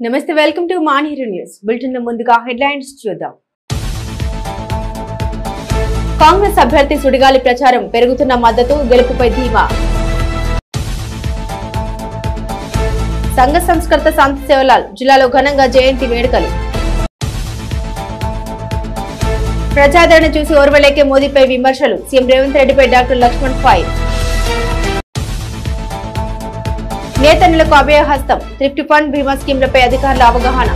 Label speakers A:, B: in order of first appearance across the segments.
A: నమస్తే, welcome to మానీరు news bulletin. ముందుగా headlines చూద్దాం. కాంగ్రెస్ అభ్యర్థి సుడిగాలి ప్రచారం, పెరుగుతున్న మద్దతు, గెలుపుపై ధీమా. సంఘ సంస్కర్త శాంతి సేవలాల్ జిల్లాలో ఘనంగా జయంతి వేడుకలు. ప్రజాదరణ చూసి ఓర్వలేకే మోదీపై విమర్శలు, సీఎం రేవంత్ రెడ్డిపై డాక్టర్ లక్ష్మణ్ ఫైర్. నేతన్నలకు అభయహస్తం, థ్రిఫ్ట్ ఫండ్ బీమా స్కీమ్లపై అధికారుల అవగాహన.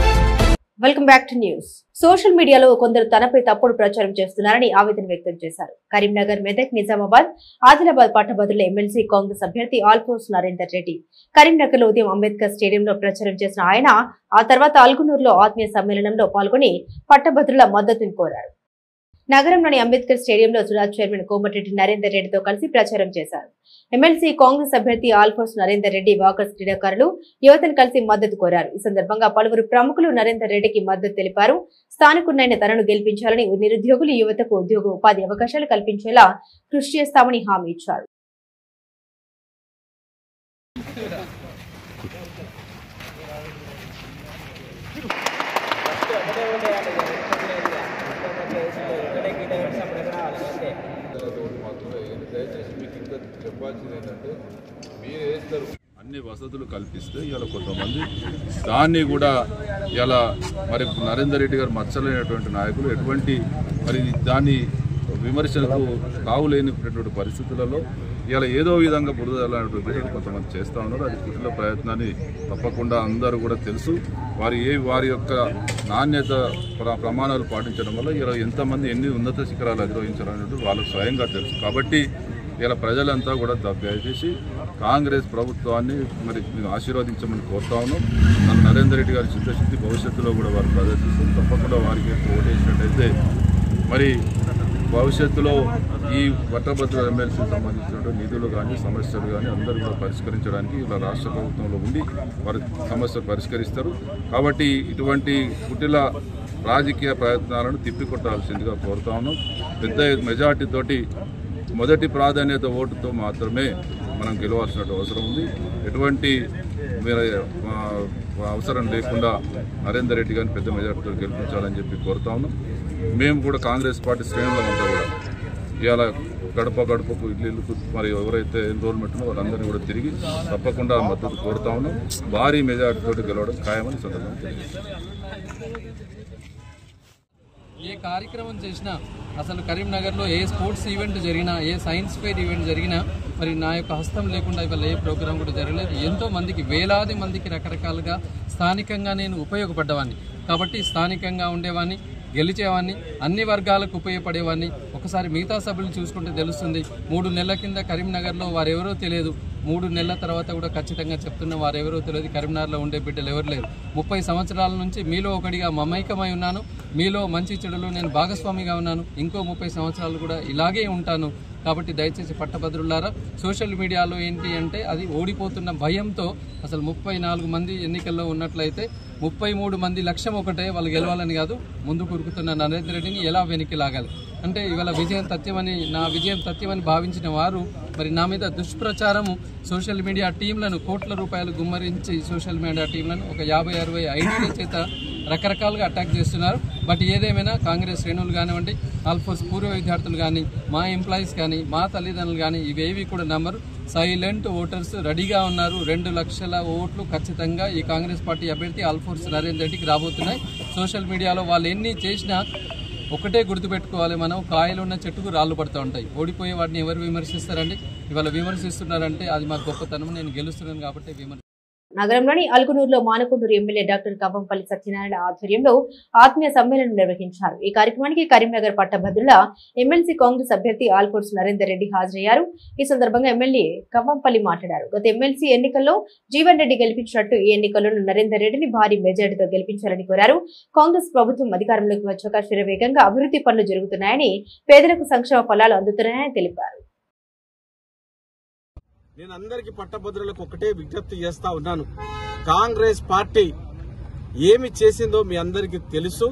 A: Welcome back to news. Social మీడియాలో కొందరు తనపై తప్పుడు ప్రచారం చేస్తున్నారని ఆవేదన వ్యక్తం చేశారు. కరీంనగర్, మెదక్, నిజామాబాద్, ఆదిలాబాద్ పట్టభద్రుల ఎమ్మెల్సీ కాంగ్రెస్ అభ్యర్థి ఆల్ఫోన్స్ నరేందర్ రెడ్డి కరీంనగర్ లో ఉదయం అంబేద్కర్ స్టేడియంలో ప్రచారం చేసిన ఆయన ఆ తర్వాత అల్గునూరులో ఆత్మీయ సమ్మేళనంలో పాల్గొని పట్టభద్రుల మద్దతును కోరారు. నగరంలోని అంబేద్కర్ స్టేడియంలో సురాజ్ చైర్మన్ కోమటిరెడ్డి నరేందర్ రెడ్డితో కలిసి ప్రచారం చేశారు. ఎమ్మెల్సీ కాంగ్రెస్ అభ్యర్థి ఆల్ఫోన్స్ నరేందర్ రెడ్డి, వాకర్స్, క్రీడాకారులు, యువతను కలిసి మద్దతు కోరారు. ఈ సందర్భంగా పలువురు ప్రముఖులు నరేందర్ రెడ్డికి మద్దతు తెలిపారు. స్థానికున్నైన తనను గెలిపించాలని, నిరుద్యోగులు, యువతకు ఉద్యోగ ఉపాధి అవకాశాలు కల్పించేలా కృషి చేస్తామని హామీ ఇచ్చారు.
B: అన్ని వసతులు కల్పిస్తే ఇలా కొంతమంది దాన్ని కూడా ఇలా మరి నరేందర్ రెడ్డి గారు మచ్చలేనటువంటి నాయకులు ఎటువంటి మరి దాన్ని విమర్శలకు తావులేనిటువంటి పరిస్థితులలో ఇలా ఏదో విధంగా బురదలాంటి కొంతమంది చేస్తూ ఉన్నారు. అది కుటిల ప్రయత్నాన్ని తప్పకుండా అందరూ కూడా తెలుసు. వారి యొక్క నాణ్యత ప్రమాణాలు పాటించడం వల్ల ఇలా ఎంతమంది ఎన్ని ఉన్నత శిఖరాలు అధిరోహించాలనేది వాళ్ళకు స్వయంగా తెలుసు. కాబట్టి ఇలా ప్రజలంతా కూడా దయచేసి కాంగ్రెస్ ప్రభుత్వాన్ని మరి ఆశీర్వదించమని కోరుతా ఉన్నాం. నరేందర్ రెడ్డి గారి చిత్తశుద్ధి భవిష్యత్తులో కూడా వారు ప్రదర్శిస్తుంది. తప్పకుండా వారికి ఓటేసినట్టయితే మరి భవిష్యత్తులో ఈ పట్టభద్రుల ఎమ్మెల్సీకి సంబంధించినటువంటి నిధులు కానీ సమస్యలు కానీ అందరూ కూడా పరిష్కరించడానికి ఇలా రాష్ట్ర ప్రభుత్వంలో ఉండి వారి సమస్యలు పరిష్కరిస్తారు. కాబట్టి ఇటువంటి కుటిల రాజకీయ ప్రయత్నాలను తిప్పికొట్టాల్సిందిగా కోరుతా ఉన్నాం. పెద్ద మెజార్టీతోటి మొదటి ప్రాధాన్యత ఓటుతో మాత్రమే మనం గెలవాల్సిన అవసరం ఉంది. ఎటువంటి అవసరం లేకుండా నరేందర్ రెడ్డి గారిని పెద్ద మెజార్టీతో గెలిపించాలని చెప్పి కోరుతా ఉన్నాం. మేము కూడా కాంగ్రెస్ పార్టీ శ్రేణులు అంతా కూడా ఇవాళ గడపకు ఇల్లు మరి ఎవరైతే ఎన్రోల్మెంట్ ఉన్నో వాళ్ళందరినీ కూడా తిరిగి తప్పకుండా మద్దతు కోరుతా ఉన్నాం. భారీ మెజార్టీతో గెలవడం ఖాయమని సందర్భంగా తెలియజేస్తాం.
C: ఏ కార్యక్రమం చేసినా, అసలు కరీంనగర్లో ఏ స్పోర్ట్స్ ఈవెంట్ జరిగినా, ఏ సైన్స్ ఫెయిర్ ఈవెంట్ జరిగినా మరి నా యొక్క హస్తం లేకుండా ఇవాళ ఏ ప్రోగ్రాం కూడా జరగలేదు. ఎంతో మందికి, వేలాది మందికి రకరకాలుగా స్థానికంగా నేను ఉపయోగపడ్డవాడిని. కాబట్టి స్థానికంగా ఉండేవాడిని, గెలిచేవాడిని, అన్ని వర్గాలకు ఉపయోగపడేవాడిని. ఒకసారి మిగతా సభ్యులు చూసుకుంటే తెలుస్తుంది. 3 నెలల కింద కరీంనగర్లో వారెవరో తెలియదు, 3 నెలల తర్వాత కూడా ఖచ్చితంగా చెప్తున్న వారెవరో తెలియదు. కరీంనగర్లో ఉండే బిడ్డలు ఎవరు లేరు. 30 సంవత్సరాల నుంచి మీలో ఒకటిగా మమైకమై ఉన్నాను. మీలో మంచి చెడులో నేను భాగస్వామిగా ఉన్నాను. ఇంకో 30 సంవత్సరాలు కూడా ఇలాగే ఉంటాను. కాబట్టి దయచేసి పట్టభద్రులారా, సోషల్ మీడియాలో ఏంటి అంటే అది ఓడిపోతున్న భయంతో అసలు 34 మంది ఎన్నికల్లో ఉన్నట్లయితే 33 మంది లక్ష్యం ఒకటే, వాళ్ళు గెలవాలని కాదు, ముందు కురుకుతున్న నరేందర్ రెడ్డిని ఎలా వెనక్కి లాగాలి అంటే ఇవాళ విజయం తథ్యమని, నా విజయం తథ్యమని భావించిన వారు మరి నా మీద దుష్ప్రచారము, సోషల్ మీడియా టీంలను కోట్ల రూపాయలు గుమ్మరించి సోషల్ మీడియా టీంలను ఒక 50-60 ఐడీల చేత రకరకాలుగా అటాక్ చేస్తున్నారు. బట్ ఏదేమైనా కాంగ్రెస్ శ్రేణులు కానివ్వండి, ఆల్ఫోర్స్ పూర్వ విద్యార్థులు కానీ, మా ఎంప్లాయీస్ కానీ, మా తల్లిదండ్రులు కానీ ఇవేవి కూడా నమ్మరు. సైలెంట్ ఓటర్స్ రెడీగా ఉన్నారు. 2 లక్షల ఓట్లు ఖచ్చితంగా ఈ కాంగ్రెస్ పార్టీ అభ్యర్థి ఆల్ఫోర్స్ నరేందర్ రెడ్డికి రాబోతున్నాయి. సోషల్ మీడియాలో వాళ్ళు ఎన్ని చేసినా ఒకటే గుర్తుపెట్టుకోవాలి, మనం కాయలు ఉన్న చెట్టుకు రాళ్ళు పడుతూ ఉంటాయి. ఓడిపోయే వాటిని ఎవరు విమర్శిస్తారండి? ఇవాళ విమర్శిస్తున్నారంటే అది మా గొప్పతనం. నేను గెలుస్తున్నాను కాబట్టి
A: నగరంలోని అల్గునూరులో మానకొండూరు ఎమ్మెల్యే డాక్టర్ కవ్వంపల్లి సత్యనారాయణ ఆధ్వర్యంలో ఆత్మీయ సమ్మేళనం నిర్వహించారు. ఈ కార్యక్రమానికి కరీంనగర్ పట్టభద్రుల ఎమ్మెల్సీ కాంగ్రెస్ అభ్యర్థి ఆల్ఫోన్స్ నరేందర్ రెడ్డి హాజరయ్యారు. ఈ సందర్భంగా ఎమ్మెల్యే కవ్వంపల్లి మాట్లాడారు. గత ఎమ్మెల్సీ ఎన్నికల్లో జీవన్ రెడ్డి గెలిపించినట్టు ఈ ఎన్నికల్లోనూ నరేందర్ రెడ్డిని భారీ మెజార్టీతో గెలిపించాలని కోరారు. కాంగ్రెస్ ప్రభుత్వం అధికారంలోకి వచ్చాక శరవేగంగా అభివృద్ధి పనులు జరుగుతున్నాయని, పేదలకు సంక్షేమ ఫలాలు అందుతున్నాయని తెలిపారు.
D: నేను అందరికీ పట్టభద్రులకు ఒకటే విజ్ఞప్తి చేస్తా ఉన్నాను. కాంగ్రెస్ పార్టీ ఏమి చేసిందో మీ అందరికీ తెలుసు.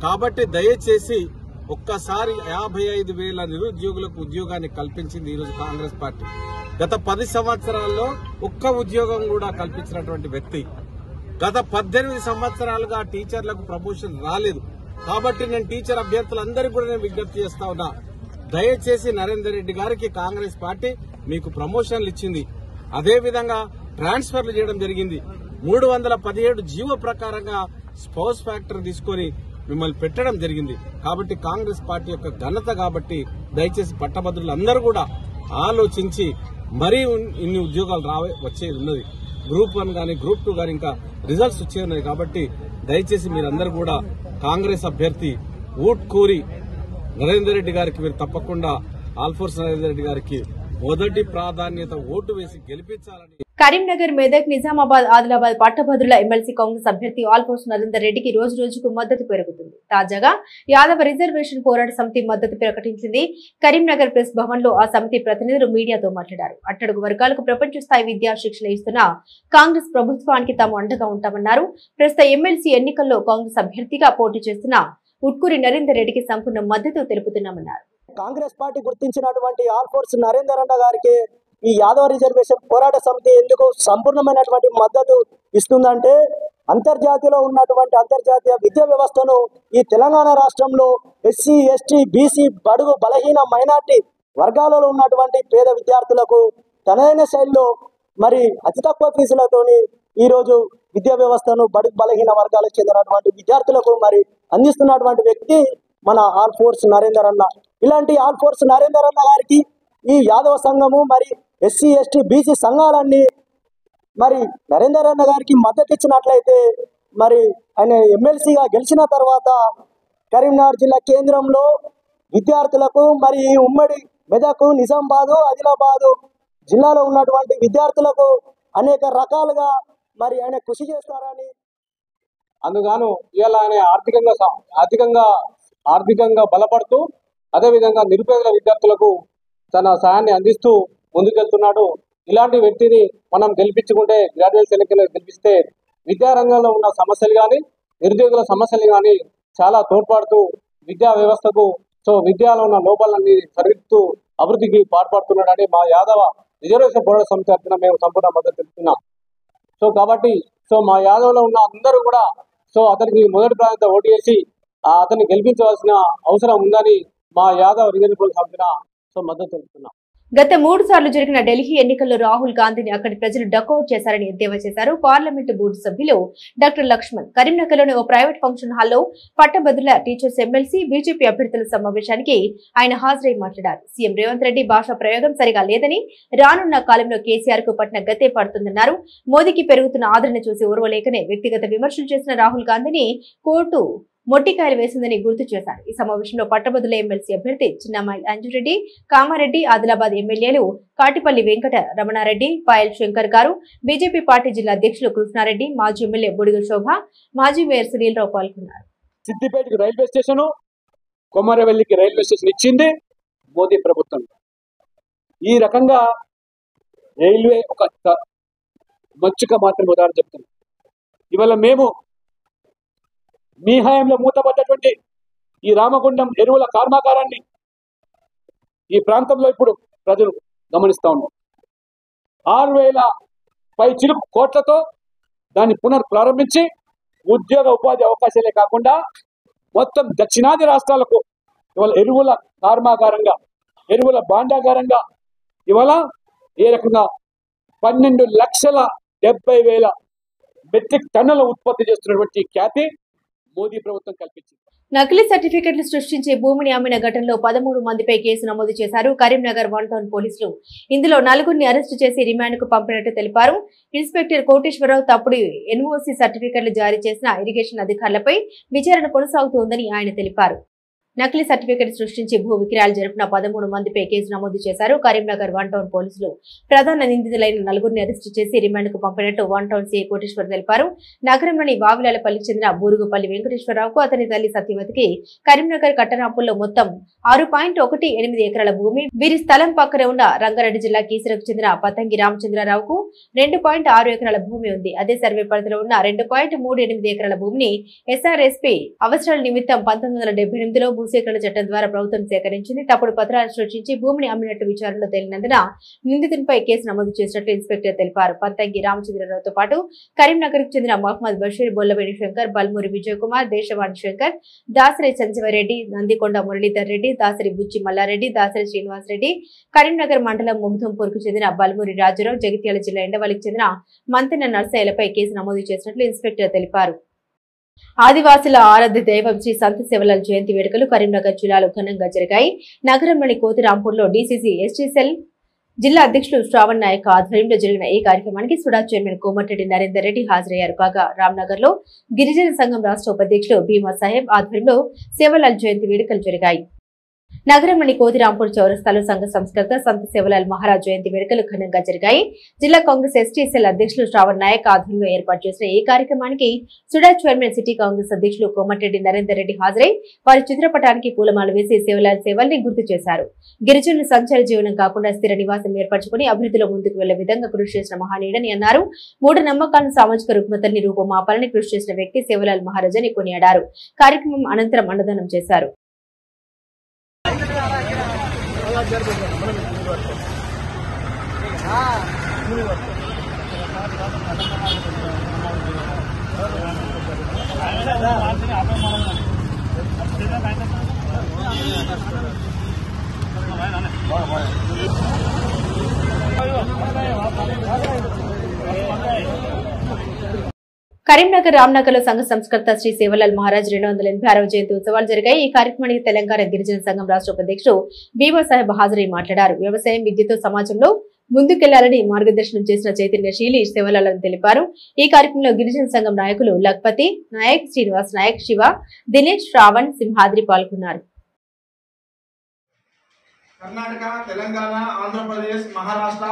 D: కాబట్టి దయచేసి ఒక్కసారి 55,000 నిరుద్యోగులకు ఉద్యోగాన్ని కల్పించింది ఈరోజు కాంగ్రెస్ పార్టీ. గత 10 సంవత్సరాల్లో ఒక్క ఉద్యోగం కూడా కల్పించినటువంటి వ్యక్తి. గత 18 సంవత్సరాలుగా టీచర్లకు ప్రమోషన్ రాలేదు. కాబట్టి నేను టీచర్ అభ్యర్థులందరికీ కూడా నేను విజ్ఞప్తి చేస్తా ఉన్నా, దయచేసి నరేందర్ రెడ్డి గారికి కాంగ్రెస్ పార్టీ మీకు ప్రమోషన్లు ఇచ్చింది. అదేవిధంగా ట్రాన్స్ఫర్లు చేయడం జరిగింది. 317 జీవో ప్రకారంగా స్పౌస్ ఫ్యాక్టర్ తీసుకొని మిమ్మల్ని పెట్టడం జరిగింది. కాబట్టి కాంగ్రెస్ పార్టీ యొక్క ఘనత కాబట్టి దయచేసి పట్టభద్రులందరూ కూడా ఆలోచించి మరీ ఇన్ని ఉద్యోగాలు వచ్చేది ఉన్నది. గ్రూప్ 1 గానీ గ్రూప్ 2 గానీ ఇంకా రిజల్ట్స్ వచ్చే ఉన్నాయి. కాబట్టి దయచేసి మీరందరూ కూడా కాంగ్రెస్ అభ్యర్థి ఊట్కూరి నరేందర్ రెడ్డి గారికి మీరు తప్పకుండా ఆల్ఫోర్స్ నరేందర్ రెడ్డి గారికి మొదటి ప్రాధాన్యత ఓటు వేసి గెలిపించాలని.
A: కరీంనగర్, మెదక్, నిజామాబాద్, ఆదిలాబాద్ పట్టభద్రుల ఎమ్మెల్సీ కాంగ్రెస్ అభ్యర్థి ఆల్ఫోర్స్ నరేందర్ రెడ్డికి రోజు రోజుకు మద్దతు పెరుగుతుంది. తాజాగా యాదవ రిజర్వేషన్ పోరాట సమితి మద్దతు ప్రకటించింది. కరీంనగర్ ప్రెస్ భవన్ లో ఆ సమితి ప్రతినిధులు మీడియాతో మాట్లాడారు. అట్టడుగు వర్గాలకు ప్రపంచ స్థాయి విద్యా శిక్షణ ఇస్తున్న కాంగ్రెస్ ప్రభుత్వానికి తాము అండగా ఉంటామన్నారు. ప్రస్తుత ఎమ్మెల్సీ ఎన్నికల్లో కాంగ్రెస్ అభ్యర్థిగా పోటీ చేస్తున్న ఉట్కూరి నరేందర్ రెడ్డికి సంపూర్ణ మద్దతు తెలుపుతున్నామన్నారు.
E: కాంగ్రెస్ పార్టీ గుర్తించినటువంటి ఆల్ఫోర్స్ నరేందర్ అన్న గారికి ఈ యాదవ రిజర్వేషన్ పోరాట సమితి ఎందుకు సంపూర్ణమైనటువంటి మద్దతు ఇస్తుందంటే, అంతర్జాతీయ విద్యా వ్యవస్థను ఈ తెలంగాణ రాష్ట్రంలో ఎస్సీ, ఎస్టీ, బీసీ, బడుగు, బలహీన, మైనార్టీ వర్గాలలో ఉన్నటువంటి పేద విద్యార్థులకు తనదైన శైలిలో మరి అతి తక్కువ ఫీజులతోని ఈరోజు విద్యా వ్యవస్థను బడుగు బలహీన వర్గాలకు చెందినటువంటి విద్యార్థులకు మరి అందిస్తున్నటువంటి వ్యక్తి మన ఆల్ఫోర్స్ నరేందర్ అన్న. ఇలాంటి ఆల్ఫోర్స్ నరేందర్ అన్న గారికి ఈ యాదవ సంఘము మరి ఎస్సీ, ఎస్టీ, బీసీ సంఘాలన్నీ మరి నరేందర్ అన్న గారికి మద్దతు ఇచ్చినట్లయితే మరి ఆయన ఎమ్మెల్సీగా గెలిచిన తర్వాత కరీంనగర్ జిల్లా కేంద్రంలో విద్యార్థులకు మరి ఉమ్మడి మెదక్, నిజామాబాదు, ఆదిలాబాదు జిల్లాలో ఉన్నటువంటి విద్యార్థులకు అనేక రకాలుగా మరి ఆయన కృషి చేస్తారని,
F: అందుగాను ఇవాళ ఆయన ఆర్థికంగా బలపడుతూ అదేవిధంగా నిరుపేదల విద్యార్థులకు తన సహాయాన్ని అందిస్తూ ముందుకెళ్తున్నాడు. ఇలాంటి వ్యక్తిని మనం గెలిపించుకుంటే, గ్రాడ్యుయేట్స్ ఎన్నికల్లో గెలిపిస్తే విద్యారంగంలో ఉన్న సమస్యలు కానీ నిరుద్యోగుల సమస్యలు కానీ చాలా తోడ్పడుతూ విద్యా వ్యవస్థకు విద్యలో ఉన్న లోపాలన్నీ సరిదిద్దుతూ అభివృద్ధికి పాటుపడుతున్నాడని మా యాదవ రిజర్వేషన్ పోరాట సమితి తరఫున మేము సంపూర్ణ మద్దతు తెలుపుతున్నాం. కాబట్టి మా యాదవ్లో ఉన్న అందరూ కూడా అతనికి మొదటి ప్రాధాన్యత ఓటు వేసి అతన్ని గెలిపించవలసిన అవసరం ఉందని మా యాదవ్ రిజర్వేషన్ సమితిన మద్దతు తెలుపుతున్నాం.
A: గత 3 సార్లు జరిగిన ఢిల్లీ ఎన్నికల్లో రాహుల్ గాంధీని అక్కడి ప్రజలు డకౌట్ చేశారని ఎద్దేవా చేశారు. పార్లమెంటు బోర్డు సభ్యులు డాక్టర్ లక్ష్మణ్ కరీంనగర్లోని ఓ ప్రైవేట్ ఫంక్షన్ హాల్లో పట్టభద్రుల టీచర్స్ ఎమ్మెల్సీ, బీజేపీ అభ్యర్థుల సమావేశానికి ఆయన హాజరై మాట్లాడారు. సీఎం రేవంత్ రెడ్డి భాషా ప్రయోగం సరిగా లేదని, రానున్న కాలంలో కేసీఆర్ కు పట్టిన గతే పడుతుందన్నారు. మోదీకి పెరుగుతున్న ఆదరణ చూసి ఓర్వలేకనే వ్యక్తిగత విమర్శలు చేసిన రాహుల్ గాంధీని కోర్టు మొట్టికాయలు వేసిందని గుర్తు చేశారు. ఈ సమావేశంలో పట్టభద్రుల ఎమ్మెల్సీ అభ్యర్థి చిన్నమ్మాయి అంజురెడ్డి, కామారెడ్డి, ఆదిలాబాద్ ఎమ్మెల్యేలు కాటిపల్లి వెంకట రమణారెడ్డి, పాయల్ శంకర్ గారు, బీజేపీ పార్టీ జిల్లా అధ్యక్షులు కృష్ణారెడ్డి, మాజీ ఎమ్మెల్యే బొడిగ శోభ, మాజీ మేయర్ సునీల్రావు పాల్గొన్నారు.
F: సిద్దిపేటకి రైల్వే స్టేషన్, కొమరవెల్లికి రైల్వే స్టేషన్ ఇచ్చింది మోదీ ప్రభుత్వం. ఈ రకంగా రైల్వే ఒక మచ్చుక మాత్రం ఉదాహరణ చెప్తాను. ఇవాళ మేము మీ హయాంలో మూతపడ్డటువంటి ఈ రామగుండం ఎరువుల కర్మాగారాన్ని ఈ ప్రాంతంలో ఇప్పుడు ప్రజలు గమనిస్తూ ఉన్నారు. 6,000 పై చిలుకు కోట్లతో దాన్ని పునఃప్రారంభించి ఉద్యోగ ఉపాధి అవకాశాలే కాకుండా మొత్తం దక్షిణాది రాష్ట్రాలకు ఇవాళ ఎరువుల కర్మాగారంగా, ఎరువుల భాండాగారంగా ఇవాళ ఏ రకంగా 12,70,000 మెట్రిక్ టన్నుల ఉత్పత్తి చేస్తున్నటువంటి ఖ్యాతి మోదీ ప్రభుత్వం కల్పించింది.
A: నకిలీ సర్టిఫికెట్లు సృష్టించే భూమిని అమ్మిన ఘటనలో 13 మందిపై కేసు నమోదు చేశారు కరీంనగర్ 1 టౌన్ పోలీసులు. ఇందులో 4గురిని అరెస్టు చేసి రిమాండ్ కు పంపినట్టు తెలిపారు. ఇన్స్పెక్టర్ కోటేశ్వరరావు తప్పుడు ఎన్ఓసీ సర్టిఫికెట్లు జారీ చేసిన ఇరిగేషన్ అధికారులపై విచారణ కొనసాగుతోందని ఆయన తెలిపారు. నకిలీ సర్టిఫికెట్ సృష్టించి భూ విక్రయాలు జరిపిన 13 మందిపై కేసు నమోదు చేశారు. కరీంనగర్ 1 టౌన్ పోలీసులు ప్రధాన నిందితులైన 4గురిని అరెస్టు చేసి రిమాండ్ కు పంపినట్టు 1 టౌన్ సీఐ కోటేశ్వర్ తెలిపారు. నగరంలోని వావిలాలపల్లికి చెందిన బూరుగుపల్లి వెంకటేశ్వరరావుకు అతని తల్లి సత్యవతికి కరీంనగర్ కట్టనాపుల్లో మొత్తం 6.18 ఎకరాల భూమి, వీరి స్థలం పక్కనే ఉన్న రంగారెడ్డి జిల్లా కీసరకు చెందిన పతంగి రామచంద్రరావుకు 2.6 ఎకరాల భూమి ఉంది. అదే సర్వే పరిధిలో ఉన్న 2.38 ఎకరాల భూమిని ఎస్ఆర్ఎస్పీ అవసరాల నిమిత్తం 1978లో భూసేకరణ చట్టం ద్వారా ప్రభుత్వం సేకరించింది. తప్పుడు పత్రాలు సృష్టించి భూమిని అమ్మినట్లు విచారణలో తేలినందున నిందితునిపై కేసు నమోదు చేసినట్లు ఇన్స్పెక్టర్ తెలిపారు. పంతంగి రామచంద్రరావుతో పాటు కరీంనగర్ కు చెందిన మహమ్మద్ బషీర్, బొల్లవేణి శంకర్, బల్మూరి విజయ్ కుమార్, దేశవాణి శంకర్, దాసరి సంజీవరెడ్డి, నందికొండ మురళీధర్ రెడ్డి, దాసరి బుచ్చి మల్లారెడ్డి, దాసరి శ్రీనివాస్ రెడ్డి, కరీంనగర్ మండలం ముగ్ధంపూర్ కు చెందిన బల్మూరి రాజురావు, జగిత్యాల జిల్లా ఎండవల్లికి చెందిన మంతెన నర్సయ్యలపై కేసు నమోదు చేసినట్లు ఇన్స్పెక్టర్ తెలిపారు. ఆదివాసుల ఆరాధ్య దైవం శ్రీ సంత సేవలాల్ జయంతి వేడుకలు కరీంనగర్ జిల్లాలో ఘనంగా జరిగాయి. నగరంలోని కోతిరాంపూర్లో డీసీసీ ఎస్టీ సెల్ జిల్లా అధ్యక్షులు శ్రావణ్ నాయక్ ఆధ్వర్యంలో జరిగిన ఈ కార్యక్రమానికి సుడా చైర్మన్ కోమటిరెడ్డి నరేందర్ రెడ్డి హాజరయ్యారు. కాగా రామ్నగర్ లో గిరిజన సంఘం రాష్ట్ర ఉపాధ్యక్షులు భీమా సాహెబ్ ఆధ్వర్యంలో సేవలాల్ జయంతి వేడుకలు జరిగాయి. నగరంలోని కోతిరాంపూర్ చౌరస్తాలో సంఘ సంస్కర్త సంత సేవలాల్ మహారాజ్ జయంతి వేడుకలు ఘనంగా జరిగాయి. జిల్లా కాంగ్రెస్ ఎస్టీ సెల్ అధ్యక్షులు శ్రావణ్ నాయక్ ఆధ్వర్యంలో ఏర్పాటు చేసిన ఈ కార్యక్రమానికి సుడా చైర్మన్ సిటీ కాంగ్రెస్ అధ్యక్షులు కోమటిరెడ్డి నరేందర్ రెడ్డి హాజరై వారి చిత్రపటానికి పూలమాల వేసి సేవలాల్ సేవల్ని గుర్తు చేశారు. గిరిజనులు సంచార జీవనం కాకుండా స్థిర నివాసం ఏర్పరచుకుని అభివృద్ధిలో ముందుకు వెళ్లే విధంగా కృషి చేసిన మహానీయుడని అన్నారు. మూఢ నమ్మకాలను సామాజిక రుగ్మతల్ని రూపమాపాలని కృషి చేసిన వ్యక్తి సేవలాల్ మహారాజ్ అని కొనియాడారు. కార్యక్రమం అనంతరం అన్నదానం చేశారు. కరీంనగర్ రామ్నగర్ లో సంఘ సంస్కర్త శ్రీ సేవలాల్ మహారాజ్ 286వ జయంతి ఉత్సవాలు జరిగాయి. ఈ కార్యక్రమానికి తెలంగాణ గిరిజన సంఘం రాష్ట్ర ఉపాధ్యక్షుడు భీమా సాహెబ్ హాజరై మాట్లాడారు. వ్యవసాయం, విద్యతో సమాజంలో ముందుకెళ్లాలని మార్గదర్శనం చేసిన చైతన్యశీలి సేవలాల్ అని తెలిపారు. ఈ కార్యక్రమంలో గిరిజన సంఘం నాయకులు లక్పతి నాయక్, శ్రీనివాస్ నాయక్, శివ, దినేష్, శ్రావణ్, సింహాద్రి పాల్గొన్నారు.
G: కర్ణాటక, తెలంగాణ, ఆంధ్రప్రదేశ్, మహారాష్ట్ర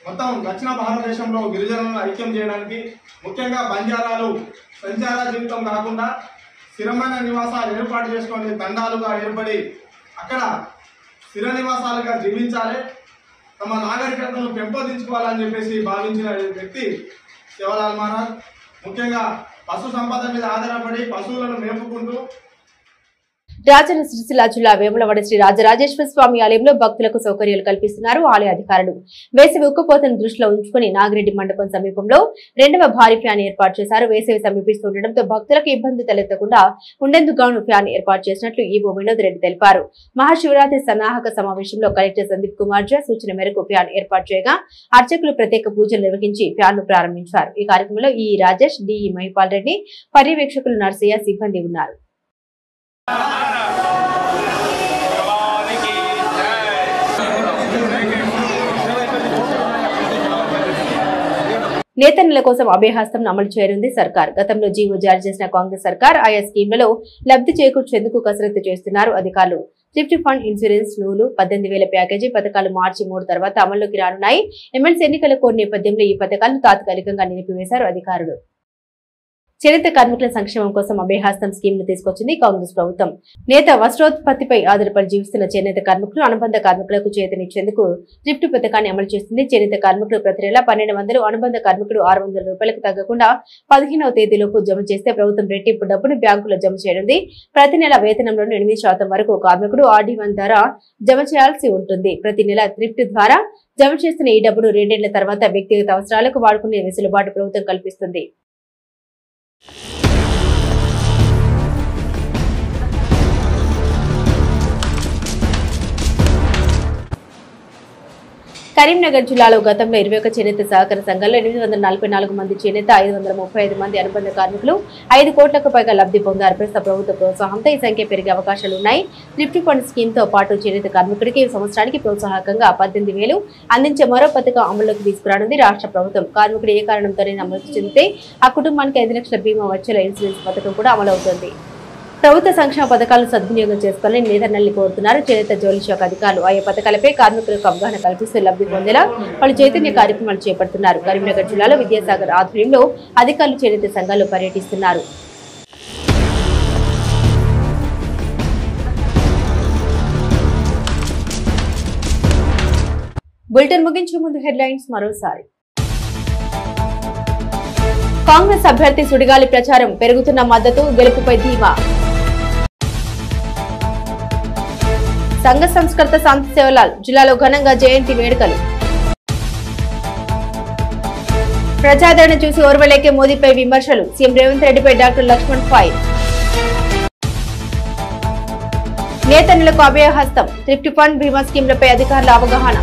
G: మొత్తం దక్షిణ భారతదేశంలో గిరిజనులను ఐక్యం చేయడానికి, ముఖ్యంగా బంజారాలు సంచార జీవితం కాకుండా స్థిరమైన నివాసాలు ఏర్పాటు చేసుకొని తండాలుగా ఏర్పడి అక్కడ స్థిర నివాసాలుగా జీవించాలి, తమ నాగరికతను పెంపొందించుకోవాలని చెప్పేసి భావించిన వ్యక్తి సేవలాల్ మహారాజ్. ముఖ్యంగా పశు సంపద మీద ఆధారపడి పశువులను మేపుకుంటూ
A: రాజన్న సిరిసిల్ల జిల్లా వేములవాడ శ్రీ రాజరాజేశ్వర స్వామి ఆలయంలో భక్తులకు సౌకర్యాలు కల్పిస్తున్నారు ఆలయ అధికారులు. వేసవి ఉక్కపోతను దృష్టిలో ఉంచుకుని నాగిరెడ్డి మండపం సమీపంలో 2వ భారీ ఫ్యాన్ ఏర్పాటు చేశారు. వేసవి సమీపిస్తుండటంతో భక్తులకు ఇబ్బంది తలెత్తకుండా ఉండేందుకు గాను ఫ్యాన్ ఏర్పాటు చేసినట్లు ఈవో వినోద్ రెడ్డి తెలిపారు. మహాశివరాత్రి సన్నాహక సమావేశంలో కలెక్టర్ సందీప్ కుమార్ జా సూచన మేరకు ఫ్యాన్ ఏర్పాటు చేయగా అర్చకులు ప్రత్యేక పూజలు నిర్వహించి ఫ్యాన్ ను ప్రారంభించారు. ఈ కార్యక్రమంలో ఈ రాజేష్, డిఈ మహిపాల్ రెడ్డి, పర్యవేక్షకులు నర్సయ్య, సిబ్బంది ఉన్నారు. నేతన్నల కోసం అభయహస్తం అమలు చేయనుంది సర్కార్. గతంలో జీవో జారీ చేసిన కాంగ్రెస్ సర్కార్ ఆయా స్కీమ్లలో లబ్ధి చేకూర్చేందుకు కసరత్తు చేస్తున్నారు అధికారులు. థ్రిఫ్ట్ ఫండ్, ఇన్సూరెన్స్, నూలు, 18,000 ప్యాకేజీ పథకాలు మార్చి 3 తర్వాత అమల్లోకి రానున్నాయి. ఎమ్మెల్సీ ఎన్నికల కోడ్ నేపథ్యంలో ఈ పథకాలను తాత్కాలికంగా నిలిపివేశారు అధికారులు. చేనేత కార్మికుల సంక్షేమం కోసం అభయహస్తం స్కీమ్ ను తీసుకొచ్చింది కాంగ్రెస్ ప్రభుత్వం. నేత వస్త్రోత్పత్తిపై ఆధారపడి జీవిస్తున్న చేనేత కార్మికులు, అనుబంధ కార్మికులకు చేతనిచ్చేందుకు థ్రిఫ్ట్ పథకాన్ని అమలు చేస్తుంది. చేనేత కార్మికులు ప్రతి నెల 1,200, అనుబంధ కార్మికులు 600 రూపాయలకు తగ్గకుండా 15వ తేదీలోపు జమ చేస్తే ప్రభుత్వం రెట్టింపు డబ్బును బ్యాంకులో జమ చేయనుంది. ప్రతి నెల వేతనంలోని 8% వరకు కార్మికుడు RD1 ద్వారా జమ చేయాల్సి ఉంటుంది. ప్రతి నెల థ్రిఫ్ట్ ద్వారా జమ చేస్తున్న ఈ డబ్బును 2 ఏళ్ల తర్వాత వ్యక్తిగత అవసరాలకు వాడుకునే వెసులుబాటు ప్రభుత్వం కల్పిస్తుంది. కరీంనగర్ జిల్లాలో గతంలో 21 చేనేత సహకార సంఘాల్లో 844 మంది చేనేత, 535 మంది అనుబంధ కార్మికులు 5 కోట్లకు పైగా లబ్ధి పొందారు. ప్రస్తుత ప్రభుత్వ ప్రోత్సాహంతో ఈ సంఖ్య పెరిగే అవకాశాలున్నాయి. థ్రిఫ్ట్ ఫండ్ స్కీమ్ తో పాటు చేనేత కార్మికుడికి సంవత్సరానికి ప్రోత్సాహకంగా 18,000 అందించే మరో పథకం అమల్లోకి తీసుకురానుంది రాష్ట్ర ప్రభుత్వం. కార్మికుడు ఏ కారణంతోనైనా మృతి చెందితే ఆ కుటుంబానికి 5 లక్షల బీమా వచ్చేల ఇన్సూరెన్స్ పథకం కూడా అమలవుతోంది. ప్రభుత్వ సంక్షేమ పథకాలను సద్వినియోగం చేసుకోవాలని నేతన్నల్ని కోరుతున్నారు చేనేత జౌళి శాఖ అధికారులు. ఆయా పథకాలపై కార్మికులకు అవగాహన కల్పిస్తూ లబ్ధి పొందేలా పలు చైతన్య కార్యక్రమాలు చేపడుతున్నారు. కరీంనగర్ జిల్లాలో విద్యాసాగర్ ఆధ్వర్యంలో అధికారులు చేనేత సంఘాలు పర్యటిస్తున్నారు. బులెటిన్ ముగించే ముందు హెడ్లైన్స్ మరోసారి. కాంగ్రెస్ అభ్యర్థి సుడిగాలి ప్రచారం, పెరుగుతున్న మద్దతు, గెలుపుపై ధీమా. సంఘ సంస్కర్త శాంతి సేవలాల్ జిల్లాలో ఘనంగా జయంతి వేడుకలు. ప్రజాదరణ చూసి ఓర్వలేకే మోదీపై విమర్శలు. సీఎం రేవంత్ రెడ్డిపై డాక్టర్ లక్ష్మణ్ ఫైర్. నేతన్నలకు అభయహస్తం. థ్రిఫ్ట్ ఫండ్ బీమా స్కీమ్లపై అధికారుల అవగాహన.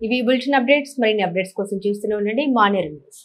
A: ఇవి బులెటిన్ అప్డేట్స్. మరిన్ని అప్డేట్స్ కోసం చూస్తూనే ఉండండి మానేరు న్యూస్.